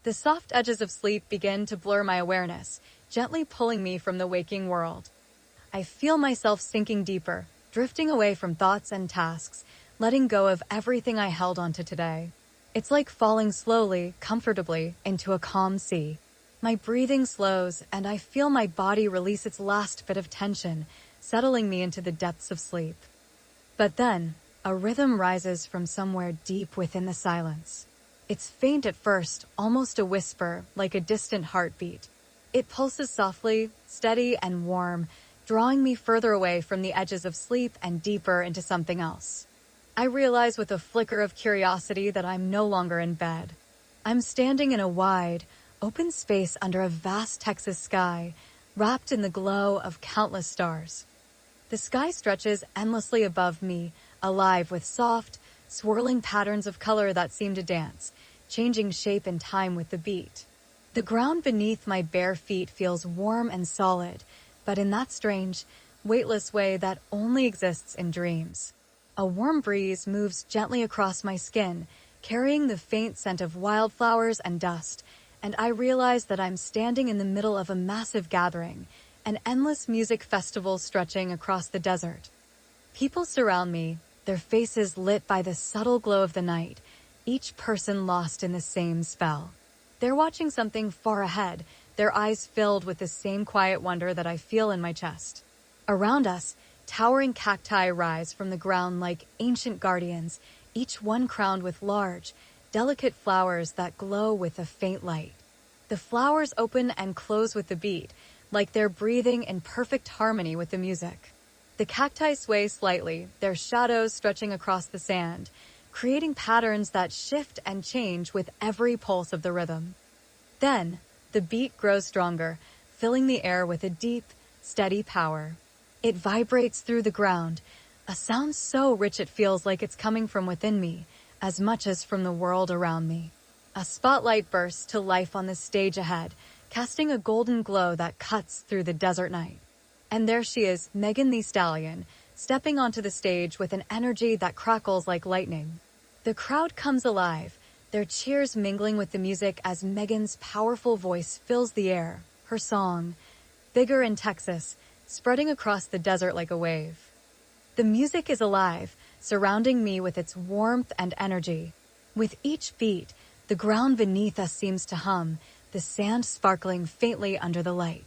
The soft edges of sleep begin to blur my awareness, gently pulling me from the waking world. I feel myself sinking deeper, drifting away from thoughts and tasks, letting go of everything I held onto today. It's like falling slowly, comfortably, into a calm sea. My breathing slows, and I feel my body release its last bit of tension, settling me into the depths of sleep. But then, a rhythm rises from somewhere deep within the silence. It's faint at first, almost a whisper, like a distant heartbeat. It pulses softly, steady and warm, drawing me further away from the edges of sleep and deeper into something else. I realize with a flicker of curiosity that I'm no longer in bed. I'm standing in a wide, open space under a vast Texas sky, wrapped in the glow of countless stars. The sky stretches endlessly above me, alive with soft, swirling patterns of color that seem to dance, changing shape and time with the beat. The ground beneath my bare feet feels warm and solid, but in that strange, weightless way that only exists in dreams. A warm breeze moves gently across my skin, carrying the faint scent of wildflowers and dust, and I realize that I'm standing in the middle of a massive gathering, an endless music festival stretching across the desert. People surround me, their faces lit by the subtle glow of the night, each person lost in the same spell. They're watching something far ahead, their eyes filled with the same quiet wonder that I feel in my chest. Around us, towering cacti rise from the ground like ancient guardians, each one crowned with large, delicate flowers that glow with a faint light. The flowers open and close with the beat, like they're breathing in perfect harmony with the music. The cacti sway slightly, their shadows stretching across the sand, creating patterns that shift and change with every pulse of the rhythm. Then, the beat grows stronger, filling the air with a deep, steady power. It vibrates through the ground, a sound so rich it feels like it's coming from within me, as much as from the world around me. A spotlight bursts to life on the stage ahead, casting a golden glow that cuts through the desert night. And there she is, Megan Thee Stallion, stepping onto the stage with an energy that crackles like lightning. The crowd comes alive, their cheers mingling with the music as Megan's powerful voice fills the air, her song, bigger in Texas, spreading across the desert like a wave. The music is alive, surrounding me with its warmth and energy. With each beat, the ground beneath us seems to hum, the sand sparkling faintly under the light.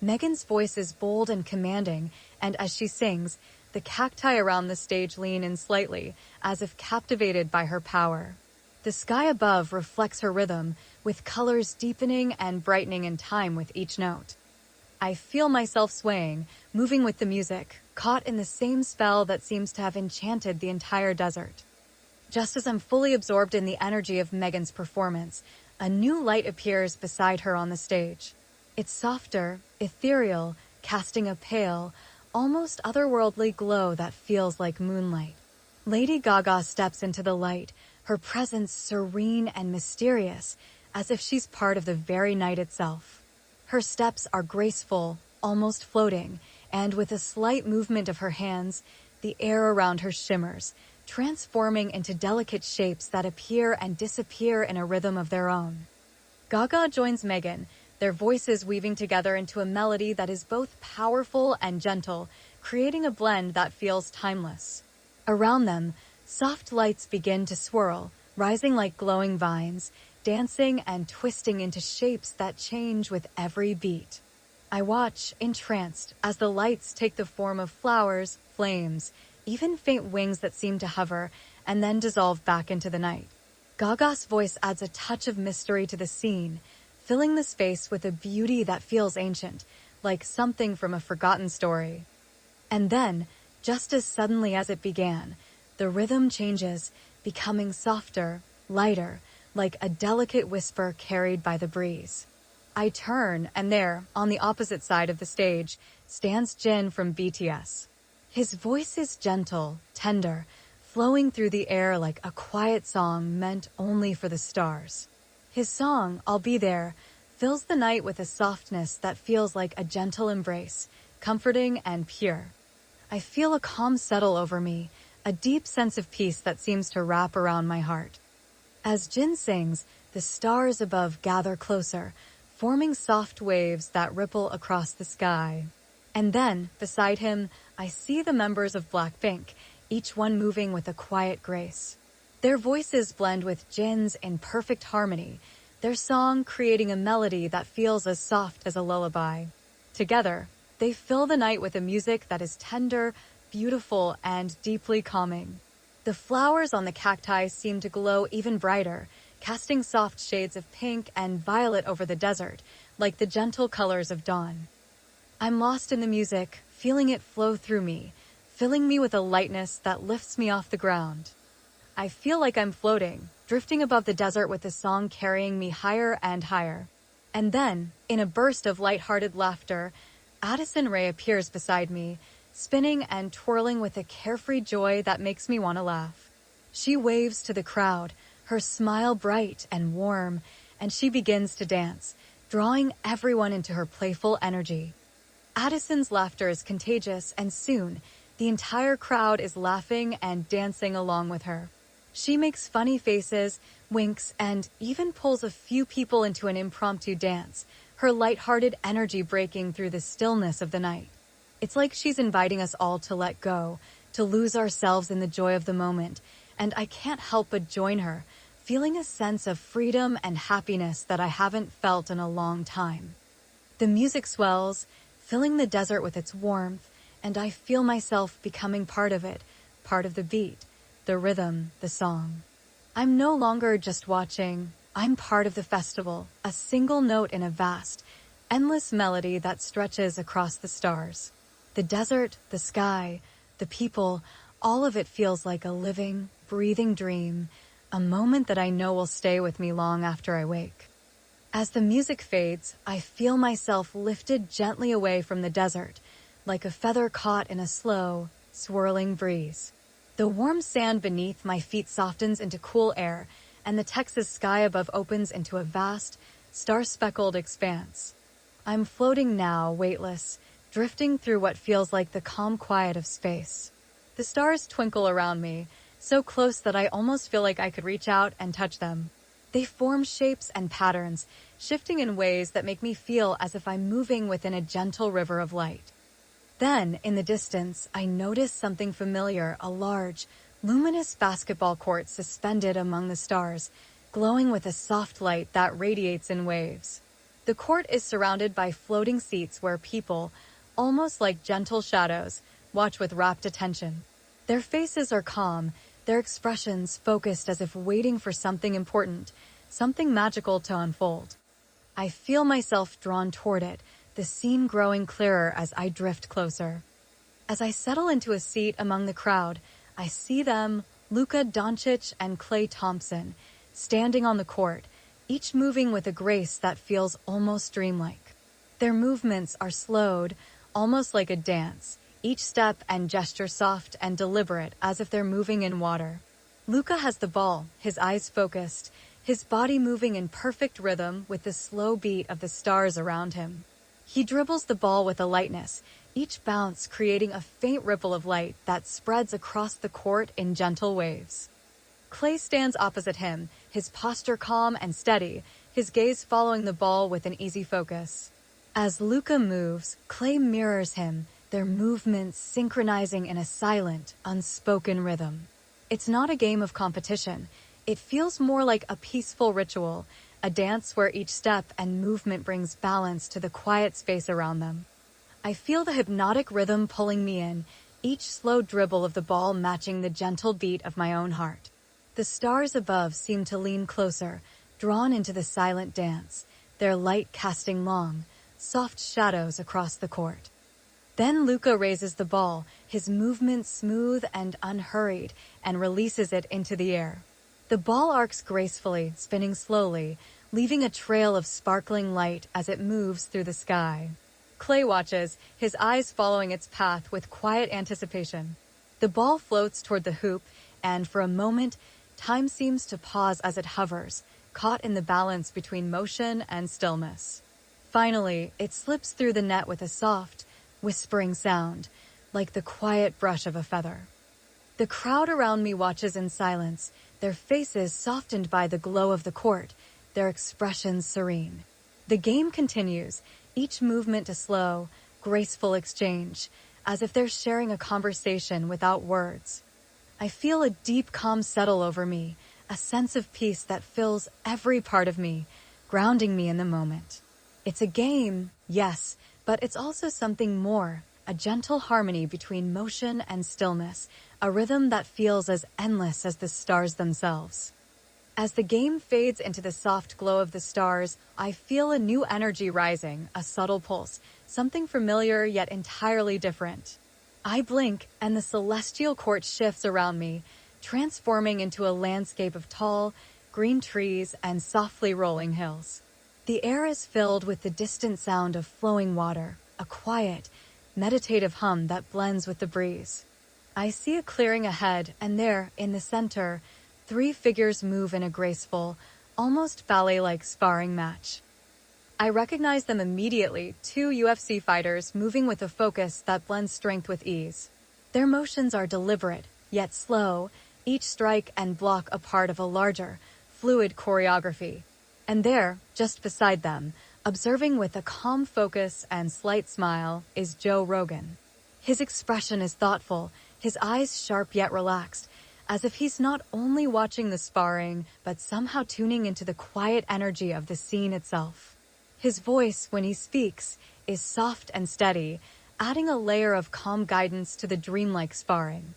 Megan's voice is bold and commanding, and as she sings, the cacti around the stage lean in slightly, as if captivated by her power. The sky above reflects her rhythm, with colors deepening and brightening in time with each note. I feel myself swaying, moving with the music, caught in the same spell that seems to have enchanted the entire desert. Just as I'm fully absorbed in the energy of Megan's performance, a new light appears beside her on the stage. It's softer, ethereal, casting a pale, almost otherworldly glow that feels like moonlight. Lady Gaga steps into the light, her presence serene and mysterious, as if she's part of the very night itself. Her steps are graceful, almost floating, and with a slight movement of her hands, the air around her shimmers, transforming into delicate shapes that appear and disappear in a rhythm of their own. Gaga joins Megan, their voices weaving together into a melody that is both powerful and gentle, creating a blend that feels timeless. Around them, soft lights begin to swirl, rising like glowing vines, dancing and twisting into shapes that change with every beat. I watch, entranced, as the lights take the form of flowers, flames, even faint wings that seem to hover, and then dissolve back into the night. Gaga's voice adds a touch of mystery to the scene, filling the space with a beauty that feels ancient, like something from a forgotten story. And then, just as suddenly as it began, the rhythm changes, becoming softer, lighter, like a delicate whisper carried by the breeze. I turn, and there, on the opposite side of the stage, stands Jin from BTS. His voice is gentle, tender, flowing through the air like a quiet song meant only for the stars. His song, I'll Be There, fills the night with a softness that feels like a gentle embrace, comforting and pure. I feel a calm settle over me, a deep sense of peace that seems to wrap around my heart. As Jin sings, the The stars above gather closer, forming soft waves that ripple across the sky. And then, beside him, I see the members of Blackpink, each one moving with a quiet grace. Their voices blend with Jin's in perfect harmony, their song creating a melody that feels as soft as a lullaby. Together, they fill the night with a music that is tender, beautiful, and deeply calming. The flowers on the cacti seem to glow even brighter, casting soft shades of pink and violet over the desert, like the gentle colors of dawn. I'm lost in the music, feeling it flow through me, filling me with a lightness that lifts me off the ground. I feel like I'm floating, drifting above the desert with the song carrying me higher and higher. And then, in a burst of lighthearted laughter, Addison Rae appears beside me, spinning and twirling with a carefree joy that makes me want to laugh. She waves to the crowd, her smile bright and warm, and she begins to dance, drawing everyone into her playful energy. Addison's laughter is contagious, and soon, the entire crowd is laughing and dancing along with her. She makes funny faces, winks, and even pulls a few people into an impromptu dance, her lighthearted energy breaking through the stillness of the night. It's like she's inviting us all to let go, to lose ourselves in the joy of the moment, and I can't help but join her, feeling a sense of freedom and happiness that I haven't felt in a long time. The music swells, filling the desert with its warmth, and I feel myself becoming part of it, part of the beat, the rhythm, the song. I'm no longer just watching, I'm part of the festival, a single note in a vast, endless melody that stretches across the stars. The desert, the sky, the people, all of it feels like a living, breathing dream, a moment that I know will stay with me long after I wake. As the music fades, I feel myself lifted gently away from the desert, like a feather caught in a slow, swirling breeze. The warm sand beneath my feet softens into cool air, and the Texas sky above opens into a vast, star-speckled expanse. I'm floating now, weightless, drifting through what feels like the calm quiet of space. The stars twinkle around me, so close that I almost feel like I could reach out and touch them. They form shapes and patterns, shifting in ways that make me feel as if I'm moving within a gentle river of light. Then, in the distance, I notice something familiar, a large, luminous basketball court suspended among the stars, glowing with a soft light that radiates in waves. The court is surrounded by floating seats where people, almost like gentle shadows, watch with rapt attention. Their faces are calm, their expressions focused as if waiting for something important, something magical to unfold. I feel myself drawn toward it, the scene growing clearer as I drift closer. As I settle into a seat among the crowd, I see them, Luka Dončić and Klay Thompson, standing on the court, each moving with a grace that feels almost dreamlike. Their movements are slowed, almost like a dance, each step and gesture soft and deliberate as if they're moving in water. Luka has the ball, his eyes focused, his body moving in perfect rhythm with the slow beat of the stars around him. He dribbles the ball with a lightness, each bounce creating a faint ripple of light that spreads across the court in gentle waves. Klay stands opposite him, his posture calm and steady, his gaze following the ball with an easy focus. As Luka moves, Klay mirrors him, their movements synchronizing in a silent, unspoken rhythm. It's not a game of competition. It feels more like a peaceful ritual, a dance where each step and movement brings balance to the quiet space around them. I feel the hypnotic rhythm pulling me in, each slow dribble of the ball matching the gentle beat of my own heart. The stars above seem to lean closer, drawn into the silent dance, their light casting long, soft shadows across the court. Then Luka raises the ball, his movement smooth and unhurried, and releases it into the air. The ball arcs gracefully, spinning slowly, leaving a trail of sparkling light as it moves through the sky. Klay watches, his eyes following its path with quiet anticipation. The ball floats toward the hoop, and for a moment, time seems to pause as it hovers, caught in the balance between motion and stillness. Finally, it slips through the net with a soft, whispering sound, like the quiet brush of a feather. The crowd around me watches in silence, their faces softened by the glow of the court, their expressions serene. The game continues, each movement a slow, graceful exchange, as if they're sharing a conversation without words. I feel a deep calm settle over me, a sense of peace that fills every part of me, grounding me in the moment. It's a game, yes, but it's also something more, a gentle harmony between motion and stillness, a rhythm that feels as endless as the stars themselves. As the game fades into the soft glow of the stars, I feel a new energy rising, a subtle pulse, something familiar yet entirely different. I blink, and the celestial court shifts around me, transforming into a landscape of tall, green trees and softly rolling hills. The air is filled with the distant sound of flowing water, a quiet, meditative hum that blends with the breeze. I see a clearing ahead, and there, in the center, 3 figures move in a graceful, almost ballet-like sparring match. I recognize them immediately, 2 UFC fighters moving with a focus that blends strength with ease. Their motions are deliberate, yet slow, each strike and block a part of a larger, fluid choreography. And there, just beside them, observing with a calm focus and slight smile, is Joe Rogan. His expression is thoughtful, his eyes sharp yet relaxed, as if he's not only watching the sparring, but somehow tuning into the quiet energy of the scene itself. His voice, when he speaks, is soft and steady, adding a layer of calm guidance to the dreamlike sparring.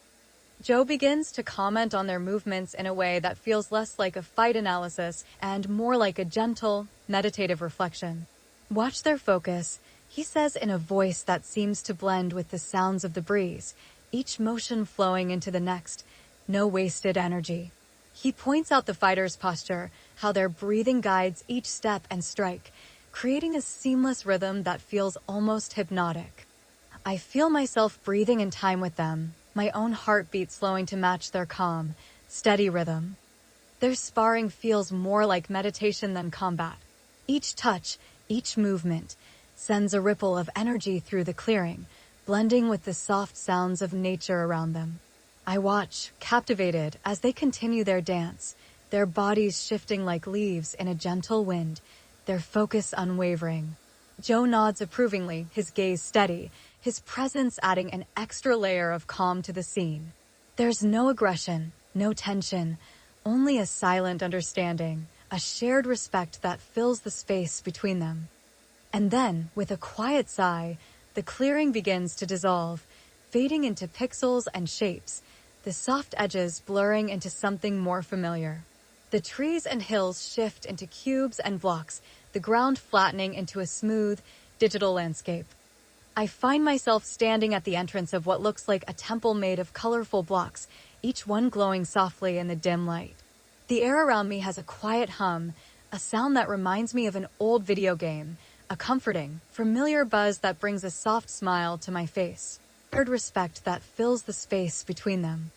Joe begins to comment on their movements in a way that feels less like a fight analysis and more like a gentle, meditative reflection. Watch their focus, he says in a voice that seems to blend with the sounds of the breeze, each motion flowing into the next, no wasted energy. He points out the fighter's posture, how their breathing guides each step and strike, creating a seamless rhythm that feels almost hypnotic. I feel myself breathing in time with them, my own heartbeat slowing to match their calm, steady rhythm. Their sparring feels more like meditation than combat. Each touch, each movement, sends a ripple of energy through the clearing, blending with the soft sounds of nature around them. I watch, captivated, as they continue their dance, their bodies shifting like leaves in a gentle wind, their focus unwavering. Joe nods approvingly, his gaze steady, his presence adding an extra layer of calm to the scene. There's no aggression, no tension, only a silent understanding, a shared respect that fills the space between them. And then, with a quiet sigh, the clearing begins to dissolve, fading into pixels and shapes, the soft edges blurring into something more familiar. The trees and hills shift into cubes and blocks, the ground flattening into a smooth, digital landscape. I find myself standing at the entrance of what looks like a temple made of colorful blocks, each one glowing softly in the dim light. The air around me has a quiet hum, a sound that reminds me of an old video game, a comforting, familiar buzz that brings a soft smile to my face. Shared respect that fills the space between them.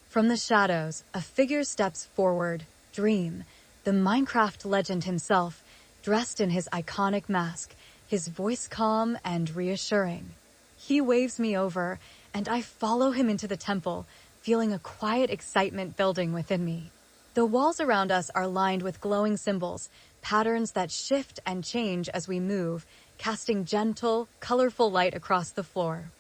From the shadows, a figure steps forward, Dream, the Minecraft legend himself, dressed in his iconic mask, his voice calm and reassuring. He waves me over, and I follow him into the temple, feeling a quiet excitement building within me. The walls around us are lined with glowing symbols, patterns that shift and change as we move, casting gentle, colorful light across the floor.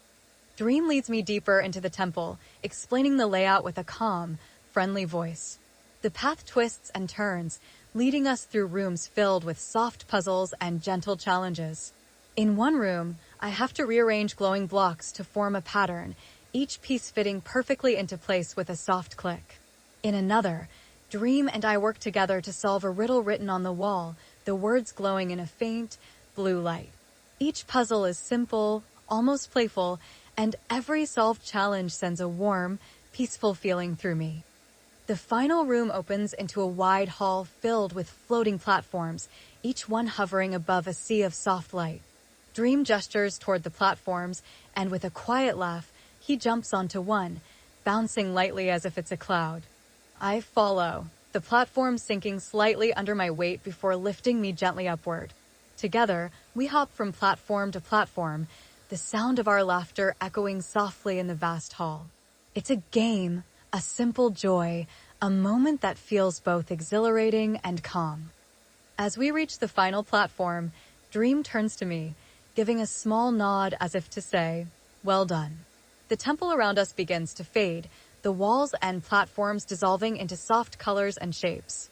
Dream leads me deeper into the temple, explaining the layout with a calm, friendly voice. The path twists and turns, leading us through rooms filled with soft puzzles and gentle challenges. In one room, I have to rearrange glowing blocks to form a pattern, each piece fitting perfectly into place with a soft click. In another, Dream and I work together to solve a riddle written on the wall, the words glowing in a faint, blue light. Each puzzle is simple, almost playful, and every solved challenge sends a warm, peaceful feeling through me. The final room opens into a wide hall filled with floating platforms, each one hovering above a sea of soft light. Dream gestures toward the platforms, and with a quiet laugh, he jumps onto one, bouncing lightly as if it's a cloud. I follow, the platform sinking slightly under my weight before lifting me gently upward. Together, we hop from platform to platform, the sound of our laughter echoing softly in the vast hall. It's a game, a simple joy, a moment that feels both exhilarating and calm. As we reach the final platform, Dream turns to me, giving a small nod as if to say, "Well done." The temple around us begins to fade, the walls and platforms dissolving into soft colors and shapes.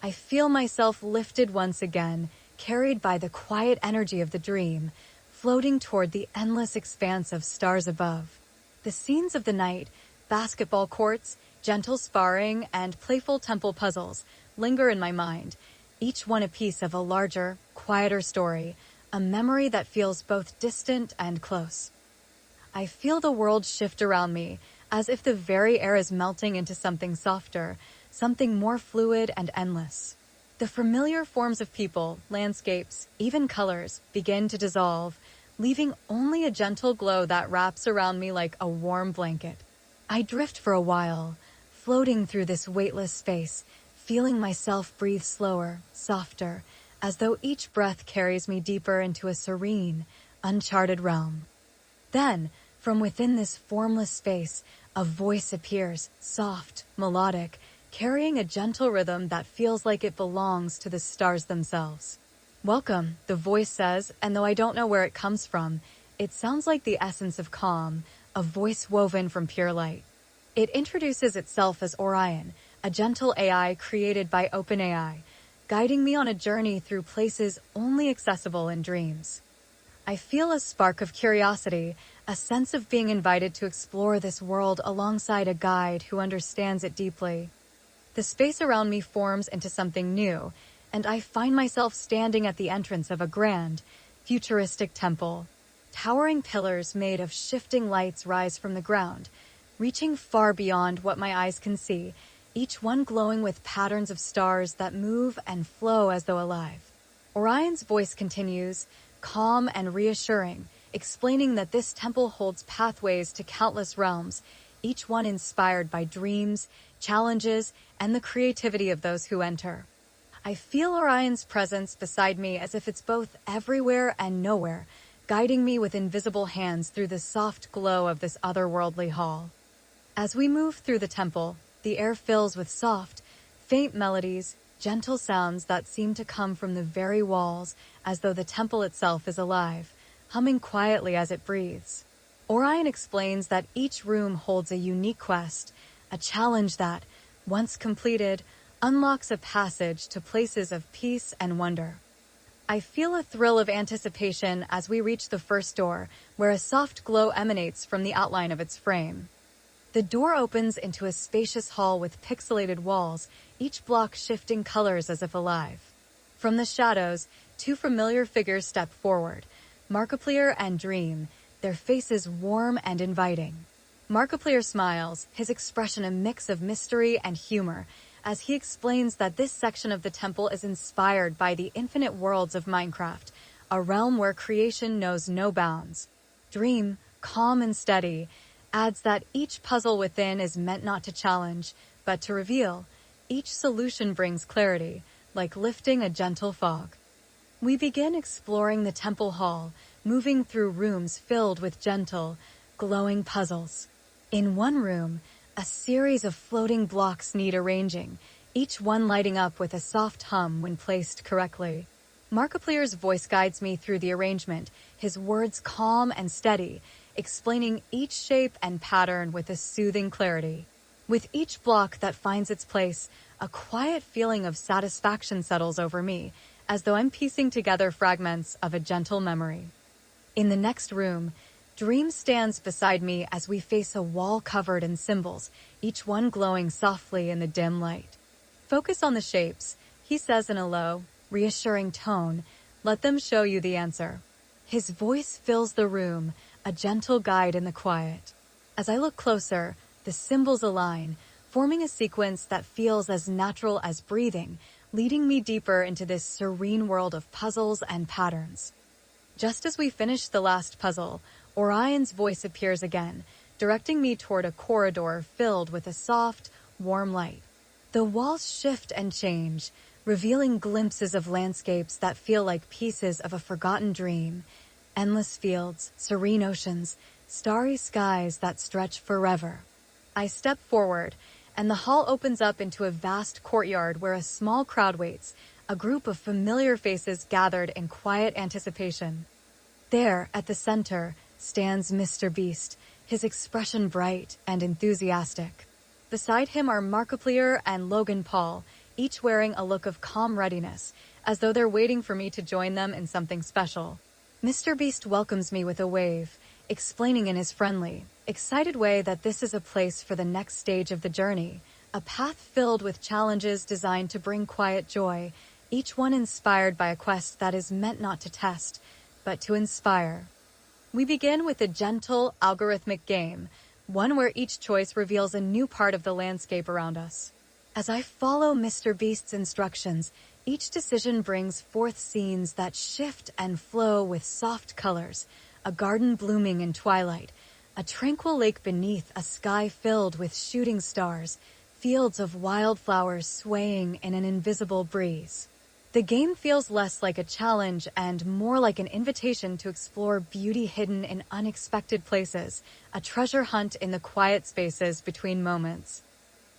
I feel myself lifted once again, carried by the quiet energy of the dream, floating toward the endless expanse of stars above. The scenes of the night, basketball courts, gentle sparring, and playful temple puzzles linger in my mind, each one a piece of a larger, quieter story, a memory that feels both distant and close. I feel the world shift around me, as if the very air is melting into something softer, something more fluid and endless. The familiar forms of people, landscapes, even colors, begin to dissolve, leaving only a gentle glow that wraps around me like a warm blanket. I drift for a while, floating through this weightless space, feeling myself breathe slower, softer, as though each breath carries me deeper into a serene, uncharted realm. Then, from within this formless space, a voice appears, soft, melodic, carrying a gentle rhythm that feels like it belongs to the stars themselves. "Welcome," the voice says, and though I don't know where it comes from, it sounds like the essence of calm, a voice woven from pure light. It introduces itself as Orion, a gentle AI created by OpenAI, guiding me on a journey through places only accessible in dreams. I feel a spark of curiosity, a sense of being invited to explore this world alongside a guide who understands it deeply. The space around me forms into something new, and I find myself standing at the entrance of a grand, futuristic temple. Towering pillars made of shifting lights rise from the ground, reaching far beyond what my eyes can see, each one glowing with patterns of stars that move and flow as though alive. Orion's voice continues, calm and reassuring, explaining that this temple holds pathways to countless realms, each one inspired by dreams, challenges, and the creativity of those who enter. I feel Orion's presence beside me as if it's both everywhere and nowhere, guiding me with invisible hands through the soft glow of this otherworldly hall. As we move through the temple, the air fills with soft, faint melodies, gentle sounds that seem to come from the very walls, as though the temple itself is alive, humming quietly as it breathes. Orion explains that each room holds a unique quest, a challenge that, once completed, unlocks a passage to places of peace and wonder. I feel a thrill of anticipation as we reach the first door, where a soft glow emanates from the outline of its frame. The door opens into a spacious hall with pixelated walls, each block shifting colors as if alive. From the shadows, two familiar figures step forward, Markiplier and Dream, their faces warm and inviting. Markiplier smiles, his expression a mix of mystery and humor, as he explains that this section of the temple is inspired by the infinite worlds of Minecraft, a realm where creation knows no bounds. Dream, calm and steady, adds that each puzzle within is meant not to challenge, but to reveal. Each solution brings clarity, like lifting a gentle fog. We begin exploring the temple hall, moving through rooms filled with gentle, glowing puzzles. In one room, a series of floating blocks need arranging, each one lighting up with a soft hum when placed correctly. Markiplier's voice guides me through the arrangement, his words calm and steady, explaining each shape and pattern with a soothing clarity. With each block that finds its place, a quiet feeling of satisfaction settles over me, as though I'm piecing together fragments of a gentle memory. In the next room, Dream stands beside me as we face a wall covered in symbols, each one glowing softly in the dim light. "Focus on the shapes," he says in a low, reassuring tone. "Let them show you the answer." His voice fills the room, a gentle guide in the quiet. As I look closer, the symbols align, forming a sequence that feels as natural as breathing, leading me deeper into this serene world of puzzles and patterns. Just as we finish the last puzzle, Orion's voice appears again, directing me toward a corridor filled with a soft, warm light. The walls shift and change, revealing glimpses of landscapes that feel like pieces of a forgotten dream. Endless fields, serene oceans, starry skies that stretch forever. I step forward, and the hall opens up into a vast courtyard where a small crowd waits, a group of familiar faces gathered in quiet anticipation. There, at the center, stands MrBeast, his expression bright and enthusiastic. Beside him are Markiplier and Logan Paul, each wearing a look of calm readiness, as though they're waiting for me to join them in something special. MrBeast welcomes me with a wave, explaining in his friendly, excited way that this is a place for the next stage of the journey, a path filled with challenges designed to bring quiet joy, each one inspired by a quest that is meant not to test, but to inspire. We begin with a gentle, algorithmic game, one where each choice reveals a new part of the landscape around us. As I follow MrBeast's instructions, each decision brings forth scenes that shift and flow with soft colors, a garden blooming in twilight, a tranquil lake beneath a sky filled with shooting stars, fields of wildflowers swaying in an invisible breeze. The game feels less like a challenge and more like an invitation to explore beauty hidden in unexpected places, a treasure hunt in the quiet spaces between moments.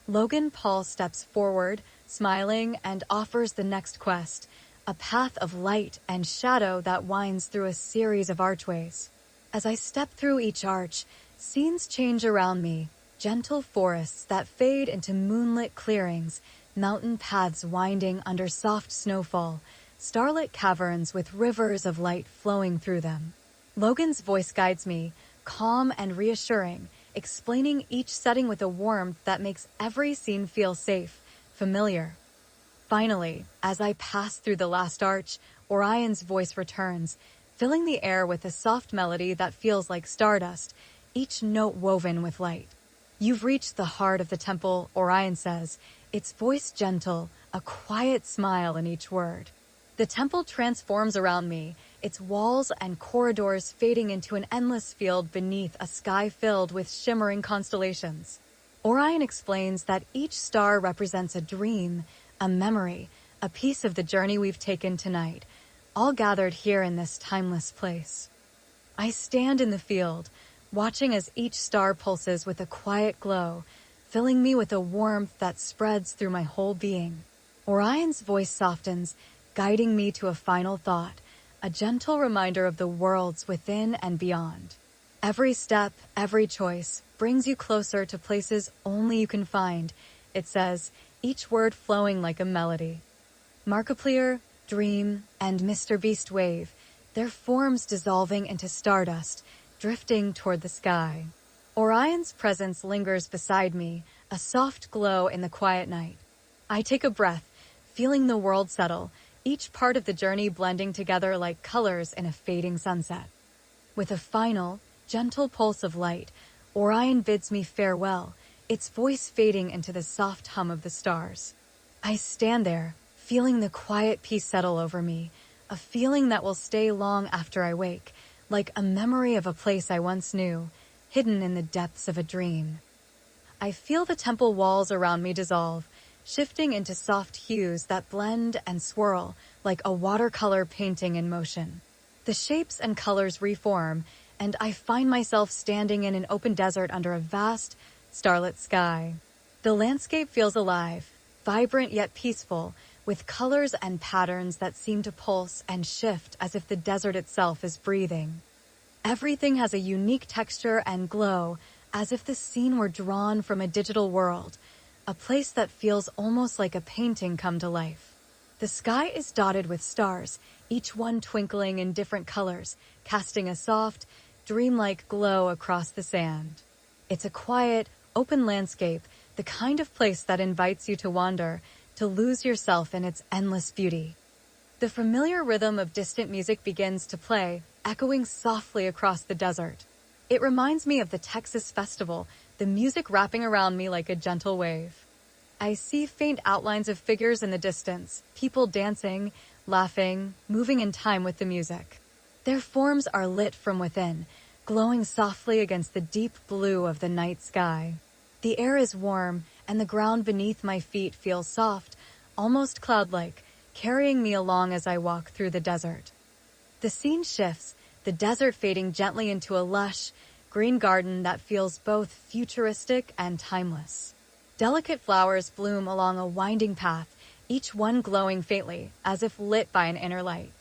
Logan Paul steps forward, smiling, and offers the next quest, a path of light and shadow that winds through a series of archways. As I step through each arch, scenes change around me, gentle forests that fade into moonlit clearings, mountain paths winding under soft snowfall, starlit caverns with rivers of light flowing through them. Logan's voice guides me, calm and reassuring, explaining each setting with a warmth that makes every scene feel safe, familiar. Finally, as I pass through the last arch, Orion's voice returns, filling the air with a soft melody that feels like stardust, each note woven with light. "You've reached the heart of the temple," Orion says, its voice gentle, a quiet smile in each word. The temple transforms around me, its walls and corridors fading into an endless field beneath a sky filled with shimmering constellations. Orion explains that each star represents a dream, a memory, a piece of the journey we've taken tonight, all gathered here in this timeless place. I stand in the field, watching as each star pulses with a quiet glow, filling me with a warmth that spreads through my whole being. Orion's voice softens, guiding me to a final thought, a gentle reminder of the worlds within and beyond. Every step, every choice, brings you closer to places only you can find, it says, each word flowing like a melody. Markiplier, Dream, and MrBeast wave, their forms dissolving into stardust, drifting toward the sky. Orion's presence lingers beside me, a soft glow in the quiet night. I take a breath, feeling the world settle, each part of the journey blending together like colors in a fading sunset. With a final, gentle pulse of light, Orion bids me farewell, its voice fading into the soft hum of the stars. I stand there, feeling the quiet peace settle over me, a feeling that will stay long after I wake, like a memory of a place I once knew, hidden in the depths of a dream. I feel the temple walls around me dissolve, shifting into soft hues that blend and swirl like a watercolor painting in motion. The shapes and colors reform, and I find myself standing in an open desert under a vast, starlit sky. The landscape feels alive, vibrant yet peaceful, with colors and patterns that seem to pulse and shift as if the desert itself is breathing. Everything has a unique texture and glow, as if the scene were drawn from a digital world, a place that feels almost like a painting come to life. The sky is dotted with stars, each one twinkling in different colors, casting a soft, dreamlike glow across the sand. It's a quiet, open landscape, the kind of place that invites you to wander, to lose yourself in its endless beauty. The familiar rhythm of distant music begins to play, echoing softly across the desert. It reminds me of the Texas festival, the music wrapping around me like a gentle wave. I see faint outlines of figures in the distance, people dancing, laughing, moving in time with the music. Their forms are lit from within, glowing softly against the deep blue of the night sky. The air is warm, and the ground beneath my feet feels soft, almost cloud-like, carrying me along as I walk through the desert. The scene shifts, the desert fading gently into a lush, green garden that feels both futuristic and timeless. Delicate flowers bloom along a winding path, each one glowing faintly, as if lit by an inner light.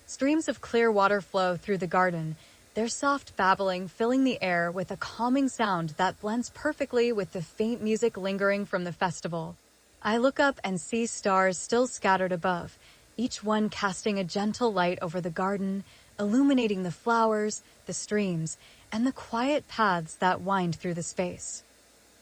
Streams of clear water flow through the garden, their soft babbling filling the air with a calming sound that blends perfectly with the faint music lingering from the festival. I look up and see stars still scattered above, each one casting a gentle light over the garden, illuminating the flowers, the streams, and the quiet paths that wind through the space.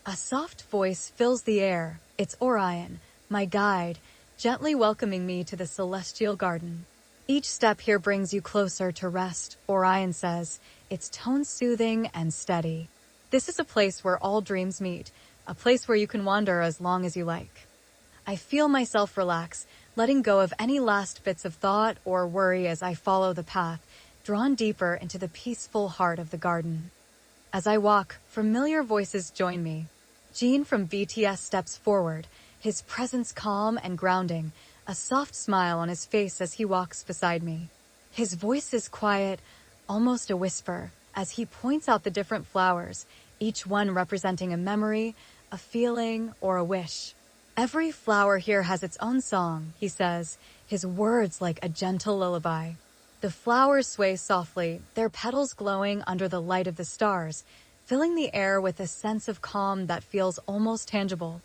A soft voice fills the air. It's Orion, my guide, gently welcoming me to the celestial garden. Each step here brings you closer to rest, Orion says, its tone soothing and steady. This is a place where all dreams meet, a place where you can wander as long as you like. I feel myself relax, letting go of any last bits of thought or worry as I follow the path, drawn deeper into the peaceful heart of the garden. As I walk, familiar voices join me. Jin from BTS steps forward, his presence calm and grounding, a soft smile on his face as he walks beside me. His voice is quiet, almost a whisper, as he points out the different flowers, each one representing a memory, a feeling, or a wish. Every flower here has its own song, he says, his words like a gentle lullaby. The flowers sway softly, their petals glowing under the light of the stars, filling the air with a sense of calm that feels almost tangible.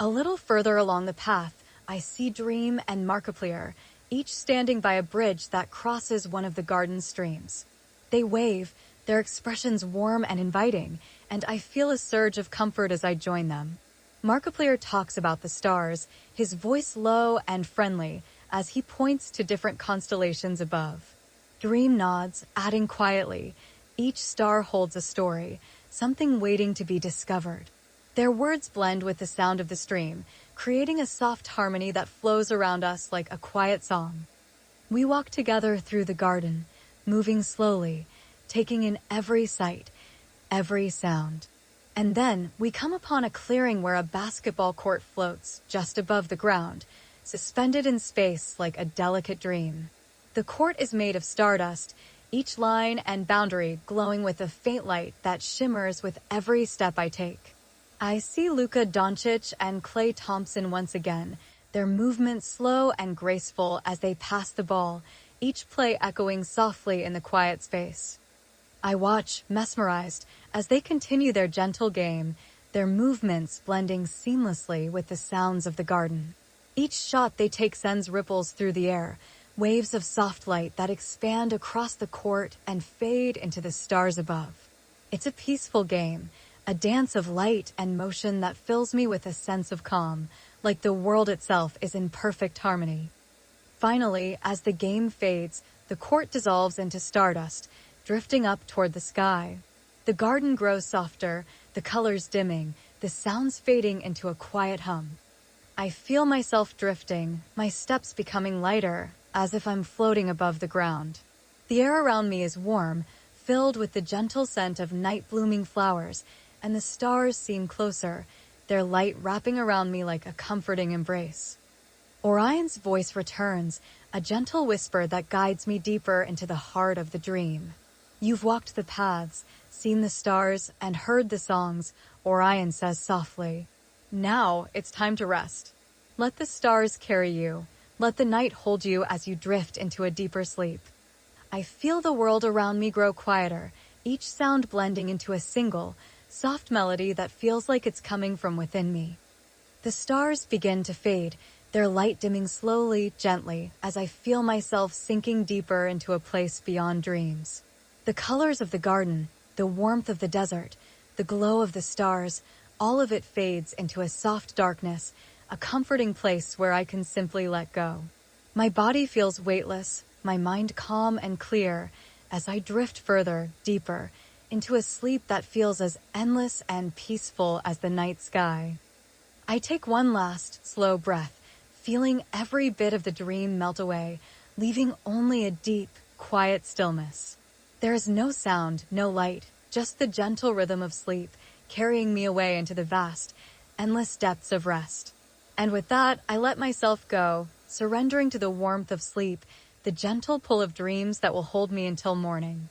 A little further along the path, I see Dream and Markiplier, each standing by a bridge that crosses one of the garden's streams. They wave, their expressions warm and inviting, and I feel a surge of comfort as I join them. Markiplier talks about the stars, his voice low and friendly, as he points to different constellations above. Dream nods, adding quietly, each star holds a story, something waiting to be discovered. Their words blend with the sound of the stream, creating a soft harmony that flows around us like a quiet song. We walk together through the garden, moving slowly, taking in every sight, every sound. And then we come upon a clearing where a basketball court floats just above the ground, suspended in space like a delicate dream. The court is made of stardust, each line and boundary glowing with a faint light that shimmers with every step I take. I see Luka Dončić and Klay Thompson once again, their movements slow and graceful as they pass the ball, each play echoing softly in the quiet space. I watch, mesmerized, as they continue their gentle game, their movements blending seamlessly with the sounds of the garden. Each shot they take sends ripples through the air, waves of soft light that expand across the court and fade into the stars above. It's a peaceful game, a dance of light and motion that fills me with a sense of calm, like the world itself is in perfect harmony. Finally, as the game fades, the court dissolves into stardust, drifting up toward the sky. The garden grows softer, the colors dimming, the sounds fading into a quiet hum. I feel myself drifting, my steps becoming lighter, as if I'm floating above the ground. The air around me is warm, filled with the gentle scent of night-blooming flowers, and the stars seem closer, their light wrapping around me like a comforting embrace. Orion's voice returns, a gentle whisper that guides me deeper into the heart of the dream. You've walked the paths, seen the stars, and heard the songs, Orion says softly. Now it's time to rest. Let the stars carry you. Let the night hold you as you drift into a deeper sleep. I feel the world around me grow quieter, each sound blending into a single, soft melody that feels like it's coming from within me. The stars begin to fade, their light dimming slowly, gently, as I feel myself sinking deeper into a place beyond dreams. The colors of the garden, the warmth of the desert, the glow of the stars, all of it fades into a soft darkness, a comforting place where I can simply let go. My body feels weightless, my mind calm and clear, as I drift further, deeper, into a sleep that feels as endless and peaceful as the night sky. I take one last, slow breath, feeling every bit of the dream melt away, leaving only a deep, quiet stillness. There is no sound, no light, just the gentle rhythm of sleep, carrying me away into the vast, endless depths of rest. And with that, I let myself go, surrendering to the warmth of sleep, the gentle pull of dreams that will hold me until morning.